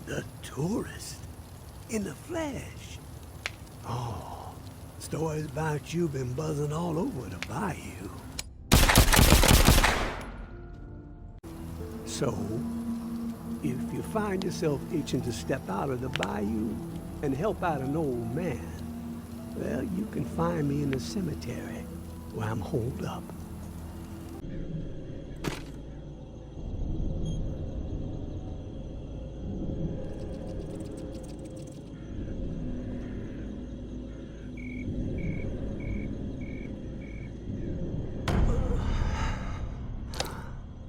The tourist? In the flesh? Oh, stories about you been buzzing all over the bayou. So, if you find yourself itching to step out of the bayou and help out an old man, well, you can find me in the cemetery where I'm holed up.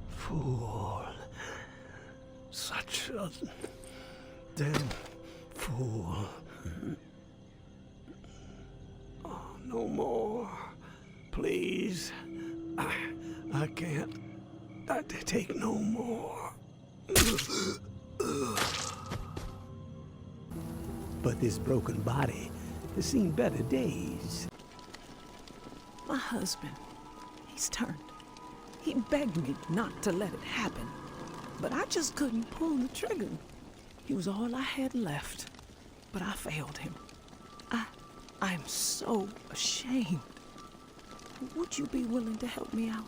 Fool. Such a damn fool. Oh, no more. Please. I can't. I take no more. But this broken body has seen better days. My husband, he's turned. He begged me not to let it happen, but I just couldn't pull the trigger. He was all I had left, but I failed him. I'm so ashamed. Would you be willing to help me out?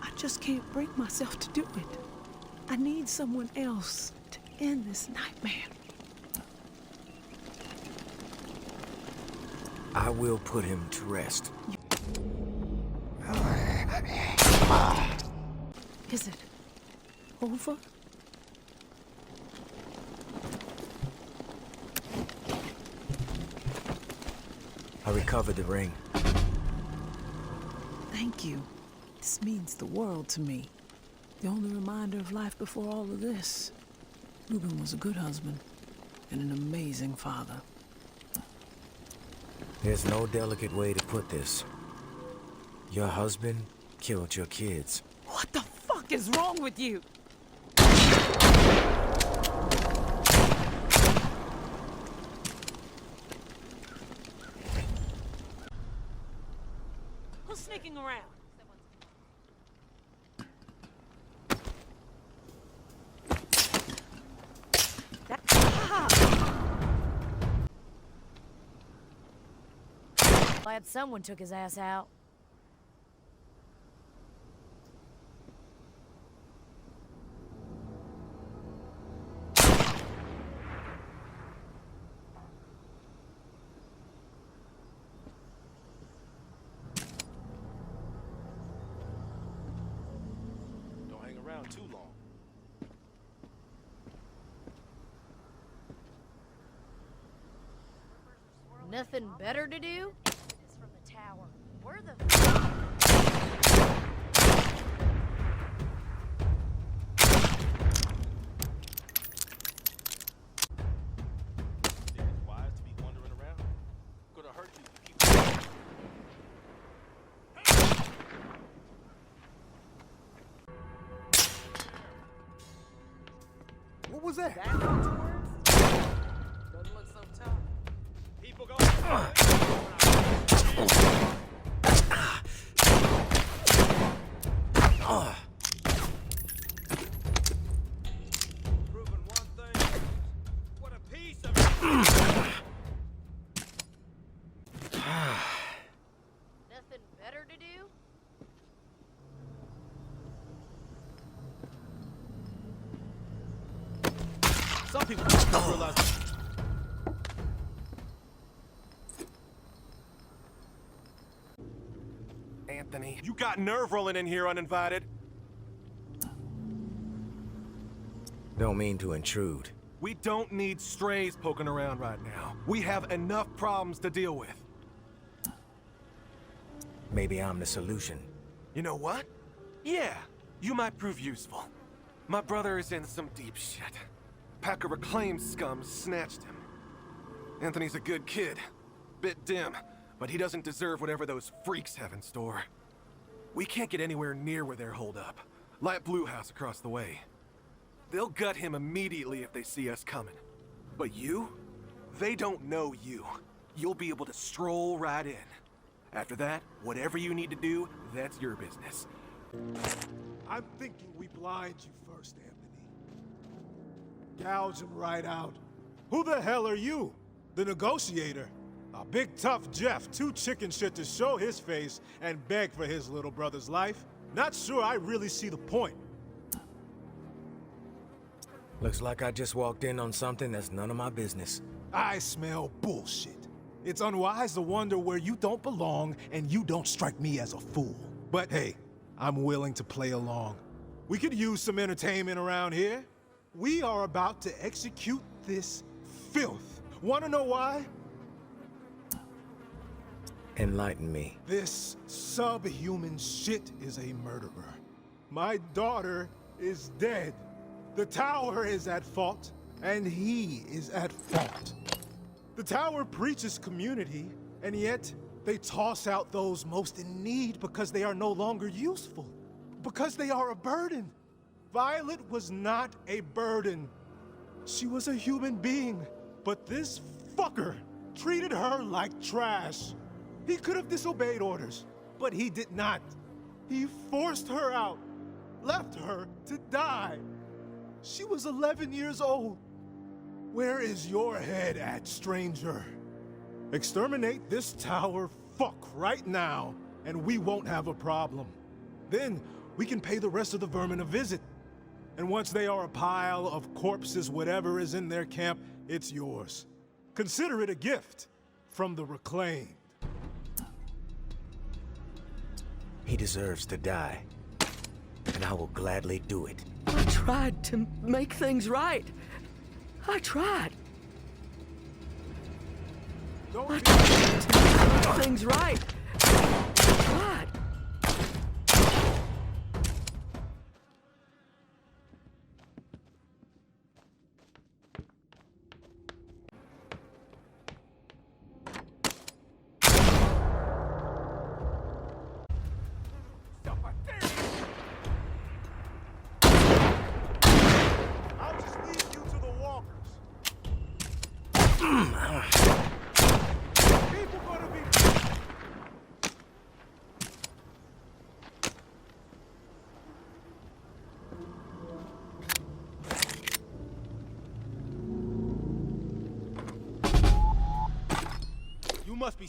I just can't bring myself to do it. I need someone else to end this nightmare. I will put him to rest. Is it over? I recovered the ring. Thank you. This means the world to me. The only reminder of life before all of this. Reuben was a good husband and an amazing father. There's no delicate way to put this. Your husband killed your kids. What the fuck is wrong with you? Who's sneaking around? Glad someone took his ass out. Don't hang around too long. Nothing better to do? It's from the tower. Where the Think it's wise to be wandering around? Gonna hurt you if you keep. What was that? Doesn't look so tough. People go. Proving one thing. What a piece of. nothing better to do? Some people don't realize. Anthony. You got nerve rolling in here uninvited. Don't mean to intrude. We don't need strays poking around right now. We have enough problems to deal with. Maybe I'm the solution. You know what? Yeah, you might prove useful. My brother is in some deep shit. Pack of reclaimed scum snatched him. Anthony's a good kid. Bit dim, but he doesn't deserve whatever those freaks have in store. We can't get anywhere near where they're holed up. Light Blue House across the way. They'll gut him immediately if they see us coming. But you? They don't know you. You'll be able to stroll right in. After that, whatever you need to do, that's your business. I'm thinking we blind you first, Anthony. Gouge him right out. Who the hell are you? The negotiator? A big tough Jeff, too chicken shit to show his face and beg for his little brother's life? Not sure I really see the point. Looks like I just walked in on something that's none of my business. I smell bullshit. It's unwise to wonder where you don't belong, and you don't strike me as a fool. But hey, I'm willing to play along. We could use some entertainment around here. We are about to execute this filth. Wanna know why? Enlighten me. This subhuman shit is a murderer. My daughter is dead. The tower is at fault, and he is at fault. The tower preaches community, and yet they toss out those most in need because they are no longer useful, because they are a burden. Violet was not a burden. She was a human being, but this fucker treated her like trash. He could have disobeyed orders, but he did not. He forced her out, left her to die. She was 11 years old. Where is your head at, stranger? Exterminate this tower fuck right now, and we won't have a problem. Then we can pay the rest of the vermin a visit. And once they are a pile of corpses, whatever is in their camp, it's yours. Consider it a gift from the reclaimed. He deserves to die, and I will gladly do it. I tried to make things right. I tried. Don't I be- tried to make things right. I tried. I'll just leave you to the walkers. People gonna be... You must be...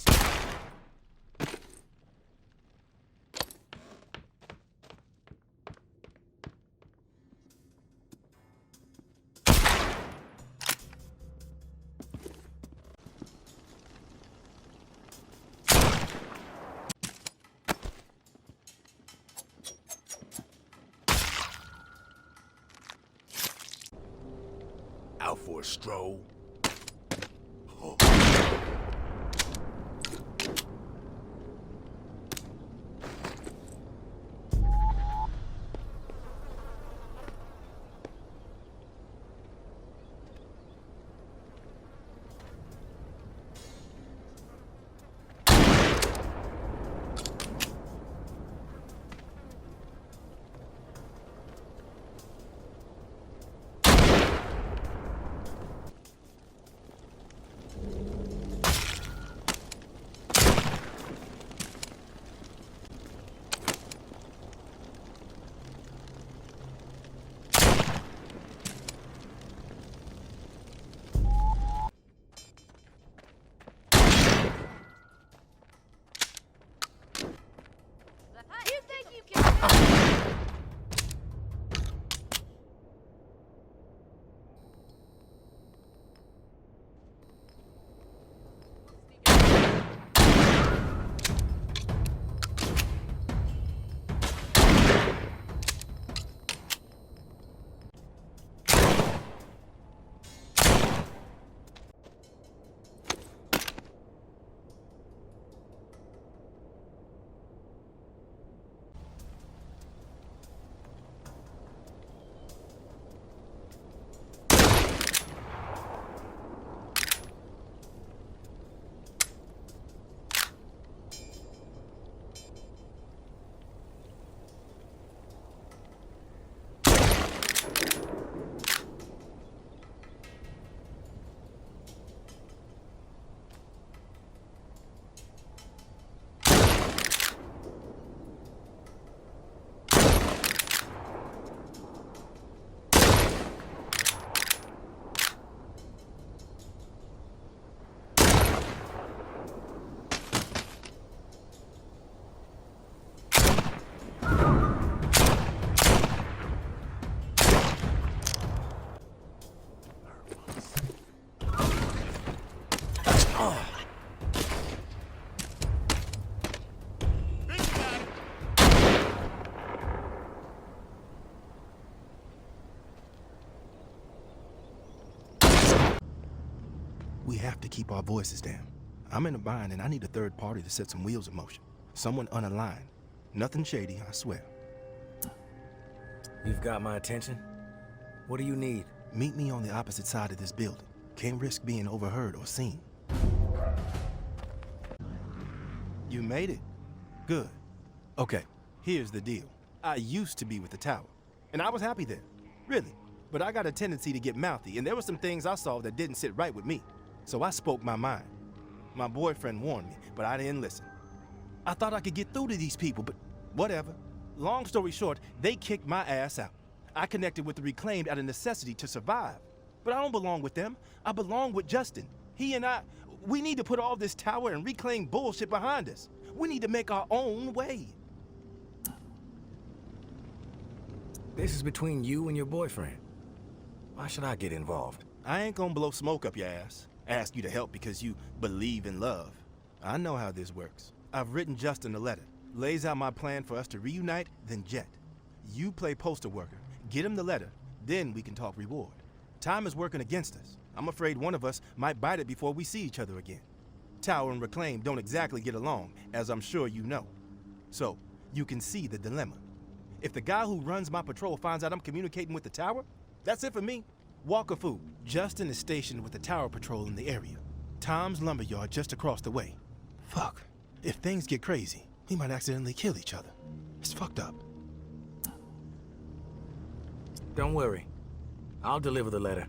Out for a stroll? We have to keep our voices down. I'm in a bind and I need a third party to set some wheels in motion. Someone unaligned. Nothing shady, I swear. You've got my attention. What do you need? Meet me on the opposite side of this building. Can't risk being overheard or seen. You made it? Good. Okay, here's the deal. I used to be with the tower, and I was happy there. Really. But I got a tendency to get mouthy, and there were some things I saw that didn't sit right with me. So I spoke my mind. My boyfriend warned me, but I didn't listen. I thought I could get through to these people, but whatever. Long story short, they kicked my ass out. I connected with the Reclaimed out of necessity to survive. But I don't belong with them. I belong with Justin. He and we need to put all this tower and Reclaim bullshit behind us. We need to make our own way. This is between you and your boyfriend. Why should I get involved? I ain't gonna blow smoke up your ass. Ask you to help because you believe in love. I know how this works. I've written Justin a letter. Lays out my plan for us to reunite, then jet. You play poster worker. Get him the letter, then we can talk reward. Time is working against us. I'm afraid one of us might bite it before we see each other again. Tower and Reclaim don't exactly get along, as I'm sure you know. So, you can see the dilemma. If the guy who runs my patrol finds out I'm communicating with the tower, that's it for me. Walker food. Justin is stationed with the tower patrol in the area. Tom's lumberyard just across the way. Fuck. If things get crazy, we might accidentally kill each other. It's fucked up. Don't worry. I'll deliver the letter.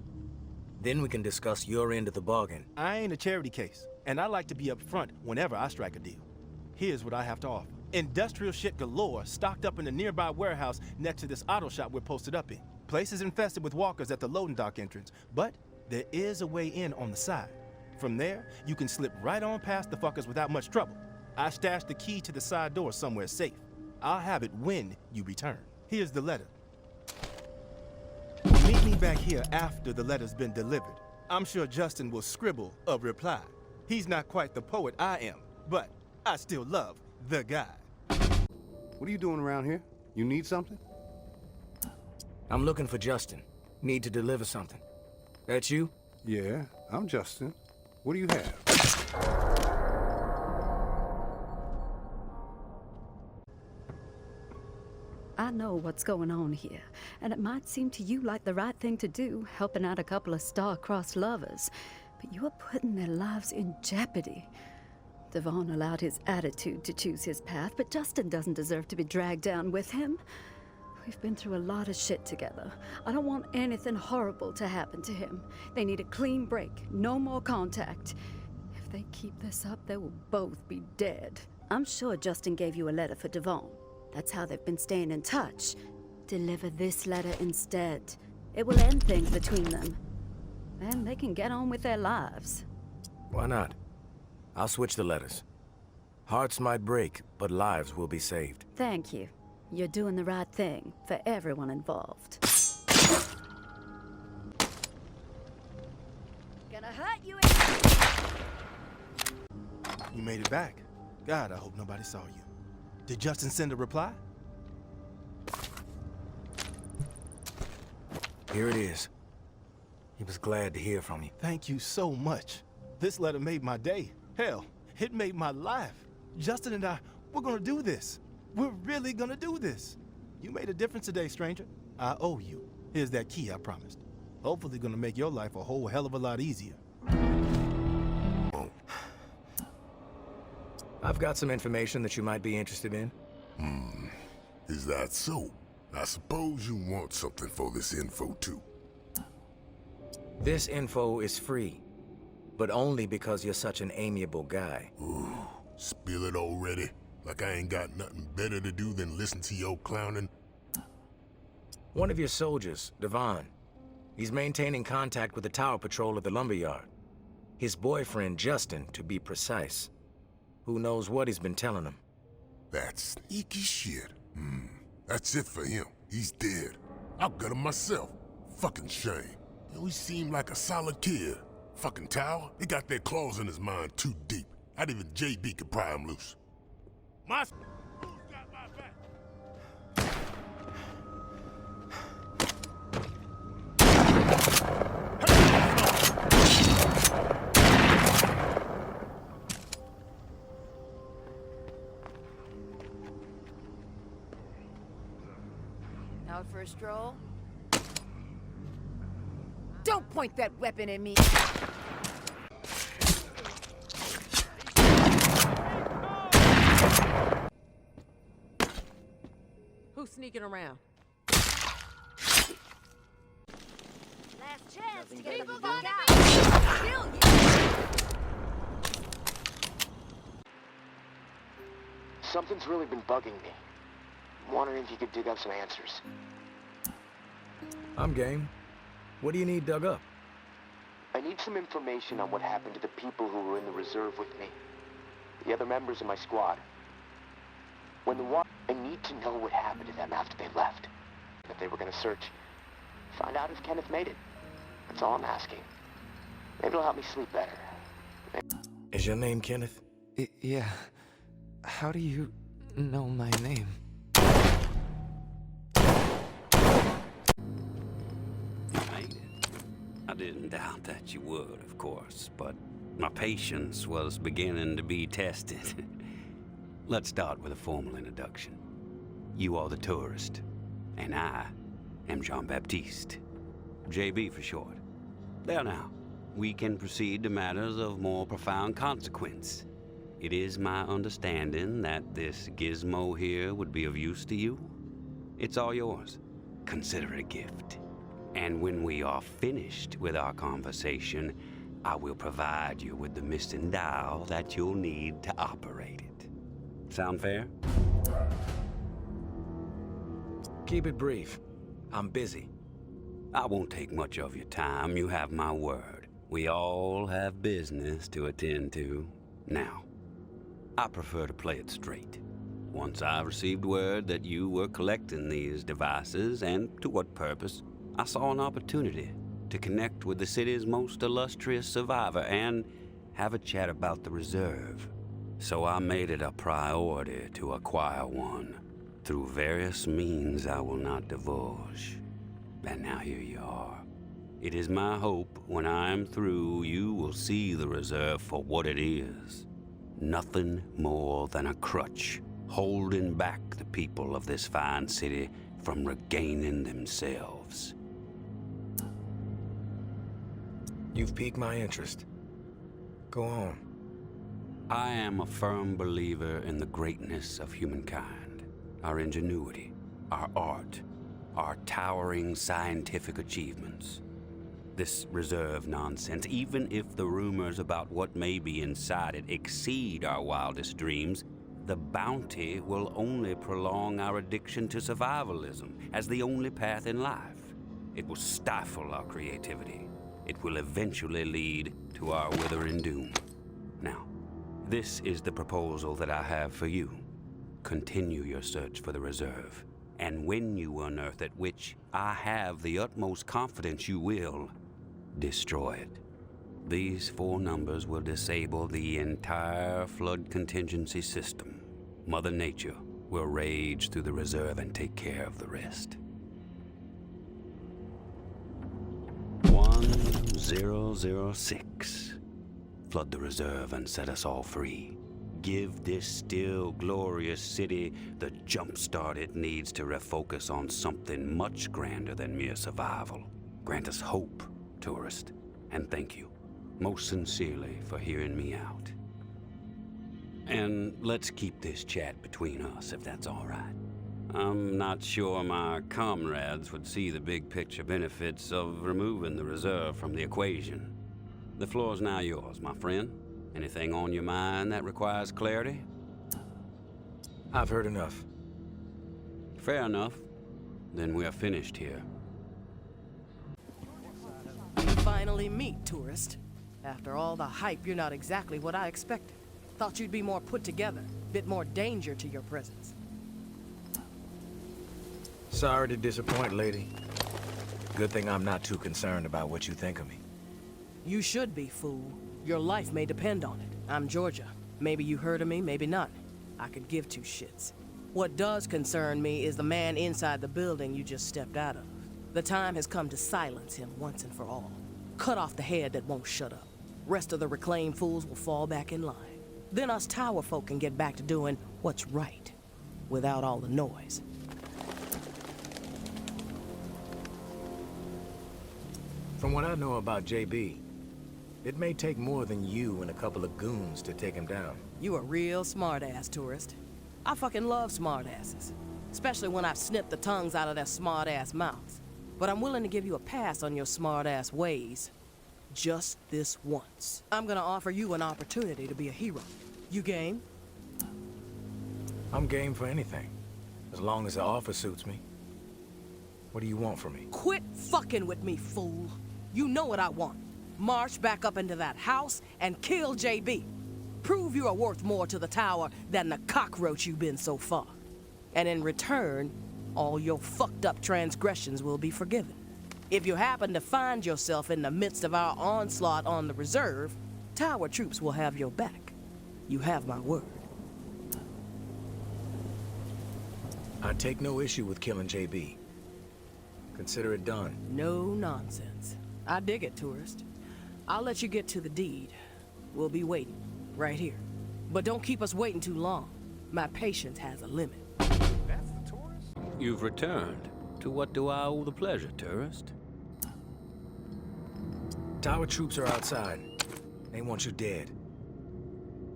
Then we can discuss your end of the bargain. I ain't a charity case, and I like to be upfront whenever I strike a deal. Here's what I have to offer. Industrial shit galore stocked up in the nearby warehouse next to this auto shop we're posted up in. Place is infested with walkers at the loading dock entrance, but there is a way in on the side. From there, you can slip right on past the fuckers without much trouble. I stashed the key to the side door somewhere safe. I'll have it when you return. Here's the letter. Meet me back here after the letter's been delivered. I'm sure Justin will scribble a reply. He's not quite the poet I am, but I still love the guy. What are you doing around here? You need something? I'm looking for Justin. Need to deliver something. That you? Yeah, I'm Justin. What do you have? I know what's going on here, and it might seem to you like the right thing to do, helping out a couple of star-crossed lovers, but you are putting their lives in jeopardy. Devon allowed his attitude to choose his path, but Justin doesn't deserve to be dragged down with him. We've been through a lot of shit together. I don't want anything horrible to happen to him. They need a clean break, no more contact. If they keep this up, they will both be dead. I'm sure Justin gave you a letter for Devon. That's how they've been staying in touch. Deliver this letter instead. It will end things between them. Then they can get on with their lives. Why not? I'll switch the letters. Hearts might break, but lives will be saved. Thank you. You're doing the right thing for everyone involved. Gonna hurt you. You made it back. God, I hope nobody saw you. Did Justin send a reply? Here it is. He was glad to hear from you. Thank you so much. This letter made my day. Hell, it made my life. Justin and I, we're gonna do this. We're really gonna do this. You made a difference today, stranger. I owe you. Here's that key I promised. Hopefully gonna make your life a whole hell of a lot easier. I've got some information that you might be interested in. Is that so? I suppose you want something for this info too. This info is free, but only because you're such an amiable guy. Ooh, spill it already? Like I ain't got nothing better to do than listen to your clowning? One of your soldiers, Devon, he's maintaining contact with the tower patrol at the lumberyard. His boyfriend, Justin, to be precise. Who knows what he's been telling him? That's sneaky shit. That's it for him. He's dead. I'll gut him myself. Fucking shame. He seemed like a solid kid. fucking tower, he got their claws in his mind too deep. Not even JB could pry him loose. My... Who's got my back? Out for a stroll? Don't point that weapon at me! Who's sneaking around? Last chance to get the fuck out! Kill you! Something's really been bugging me. I'm wondering if you could dig up some answers. I'm game. What do you need dug up? I need some information on what happened to the people who were in the reserve with me. The other members of my squad. When the war... I need to know what happened to them after they left. If they were gonna search. Find out if Kenneth made it. That's all I'm asking. Maybe it'll help me sleep better. Is your name Kenneth? Yeah. How do you know my name? I didn't doubt that you would, of course, but my patience was beginning to be tested. Let's start with a formal introduction. You are the tourist, and I am Jean-Baptiste. JB for short. There now, we can proceed to matters of more profound consequence. It is my understanding that this gizmo here would be of use to you. It's all yours. Consider it a gift. And when we are finished with our conversation, I will provide you with the missing dial that you'll need to operate it. Sound fair? Keep it brief. I'm busy. I won't take much of your time. You have my word. We all have business to attend to. Now, I prefer to play it straight. Once I received word that you were collecting these devices, and to what purpose, I saw an opportunity to connect with the city's most illustrious survivor and have a chat about the reserve. So I made it a priority to acquire one through various means I will not divulge. And now here you are. It is my hope when I am through, you will see the reserve for what it is. Nothing more than a crutch holding back the people of this fine city from regaining themselves. You've piqued my interest. Go on. I am a firm believer in the greatness of humankind, our ingenuity, our art, our towering scientific achievements. This reserve nonsense, even if the rumors about what may be inside it exceed our wildest dreams, the bounty will only prolong our addiction to survivalism as the only path in life. It will stifle our creativity. It will eventually lead to our withering doom. Now, this is the proposal that I have for you. Continue your search for the reserve, and when you unearth it, which I have the utmost confidence you will, destroy it. These 4 numbers will disable the entire flood contingency system. Mother Nature will rage through the reserve and take care of the rest. 1006. Flood the reserve and set us all free. Give this still glorious city the jump start it needs to refocus on something much grander than mere survival. Grant us hope, tourist, and thank you, most sincerely, for hearing me out. And let's keep this chat between us, if that's all right. I'm not sure my comrades would see the big picture benefits of removing the reserve from the equation. The floor's now yours, my friend. Anything on your mind that requires clarity? I've heard enough. Fair enough. Then we're finished here. Finally meet, tourist. After all the hype, you're not exactly what I expected. Thought you'd be more put together, bit more danger to your presence. Sorry to disappoint, lady. Good thing I'm not too concerned about what you think of me. You should be, fool. Your life may depend on it. I'm Georgia. Maybe you heard of me, maybe not. I could give two shits. What does concern me is the man inside the building you just stepped out of. The time has come to silence him once and for all. Cut off the head that won't shut up. Rest of the reclaimed fools will fall back in line. Then us tower folk can get back to doing what's right, without all the noise. From what I know about JB, it may take more than you and a couple of goons to take him down. You a real smart-ass, tourist. I fucking love smart-asses. Especially when I've snipped the tongues out of their smart-ass mouths. But I'm willing to give you a pass on your smart-ass ways. Just this once. I'm gonna offer you an opportunity to be a hero. You game? I'm game for anything, as long as the offer suits me. What do you want from me? Quit fucking with me, fool. You know what I want. March back up into that house and kill JB. Prove you are worth more to the tower than the cockroach you've been so far. And in return, all your fucked up transgressions will be forgiven. If you happen to find yourself in the midst of our onslaught on the reserve, tower troops will have your back. You have my word. I take no issue with killing JB. Consider it done. No nonsense. I dig it, tourist. I'll let you get to the deed. We'll be waiting, right here. But don't keep us waiting too long. My patience has a limit. That's the tourist? You've returned. To what do I owe the pleasure, tourist? Tower troops are outside. They want you dead.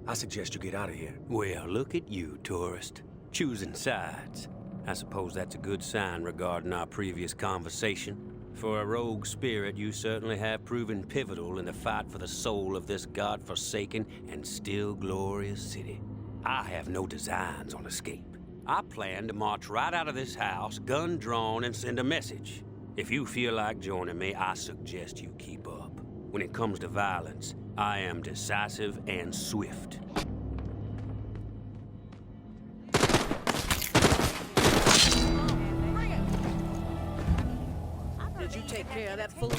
I suggest you get out of here. Well, look at you, tourist. Choosing sides. I suppose that's a good sign regarding our previous conversation. For a rogue spirit, you certainly have proven pivotal in the fight for the soul of this godforsaken and still glorious city. I have no designs on escape. I plan to march right out of this house, gun drawn, and send a message. If you feel like joining me, I suggest you keep up. When it comes to violence, I am decisive and swift. Did you take care of that fool?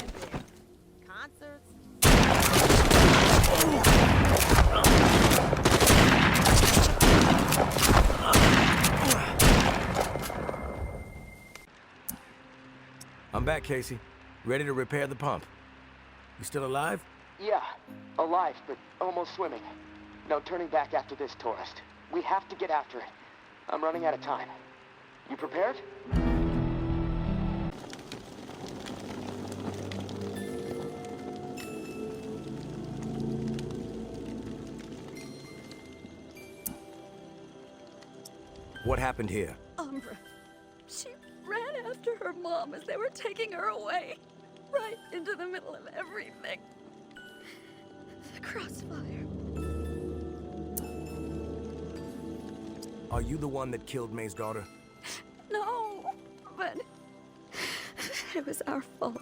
Concerts. I'm back, Casey. Ready to repair the pump. You still alive? Yeah, alive, but almost swimming. No turning back after this, tourist. We have to get after it. I'm running out of time. You prepared? What happened here? Umbra. She ran after her mom as they were taking her away. Right into the middle of everything. The crossfire. Are you the one that killed May's daughter? No, but it was our fault.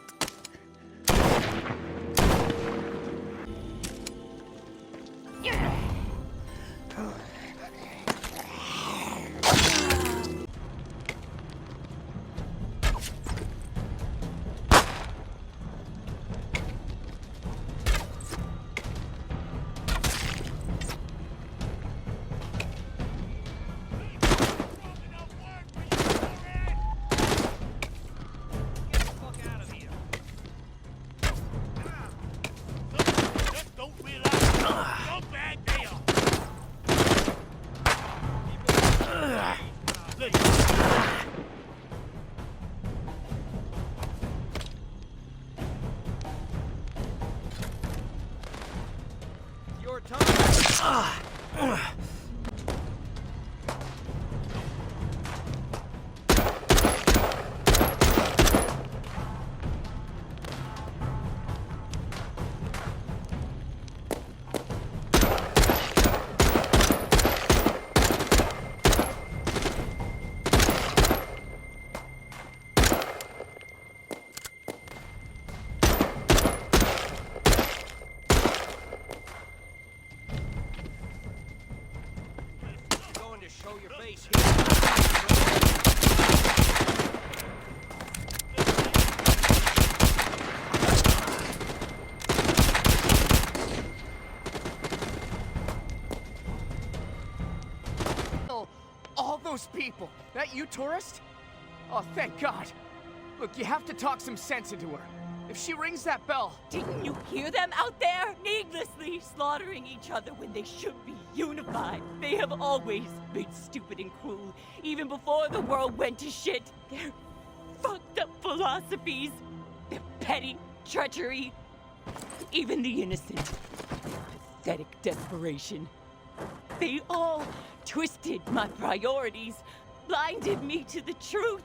people. That you, tourist? Oh, thank God. Look, you have to talk some sense into her. If she rings that bell... Didn't you hear them out there? Needlessly slaughtering each other when they should be unified. They have always been stupid and cruel, even before the world went to shit. Their fucked up philosophies, their petty treachery, even the innocent. Pathetic desperation. They all twisted my priorities, blinded me to the truth.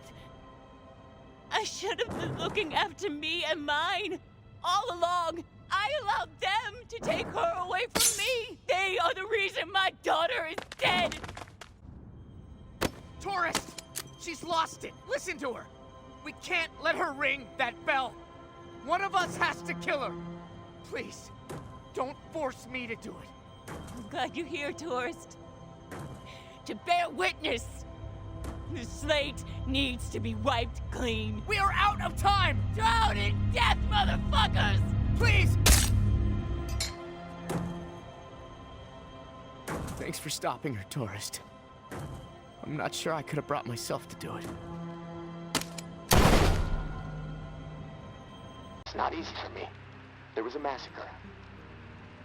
I should have been looking after me and mine. All along, I allowed them to take her away from me. They are the reason my daughter is dead. Tourist! She's lost it. Listen to her. We can't let her ring that bell. One of us has to kill her. Please, don't force me to do it. I'm glad you're here, tourist. To bear witness. The slate needs to be wiped clean. We are out of time! Drown in death, motherfuckers! Please! Thanks for stopping her, tourist. I'm not sure I could have brought myself to do it. It's not easy for me. There was a massacre.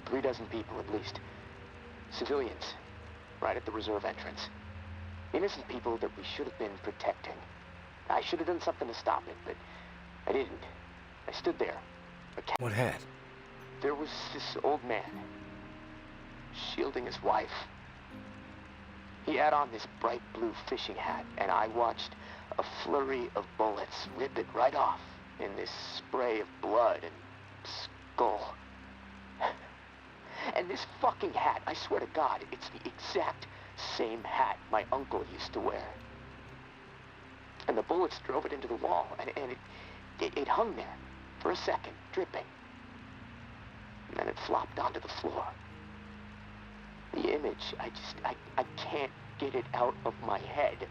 36 people at least. Civilians, right at the reserve entrance. Innocent people that we should have been protecting. I should have done something to stop it, but I didn't. I stood there. What had? There was this old man, shielding his wife. He had on this bright blue fishing hat, and I watched a flurry of bullets rip it right off in this spray of blood and skull. And this fucking hat, I swear to God, it's the exact same hat my uncle used to wear. And the bullets drove it into the wall, and it hung there for a second, dripping. And then it flopped onto the floor. The image, I can't get it out of my head.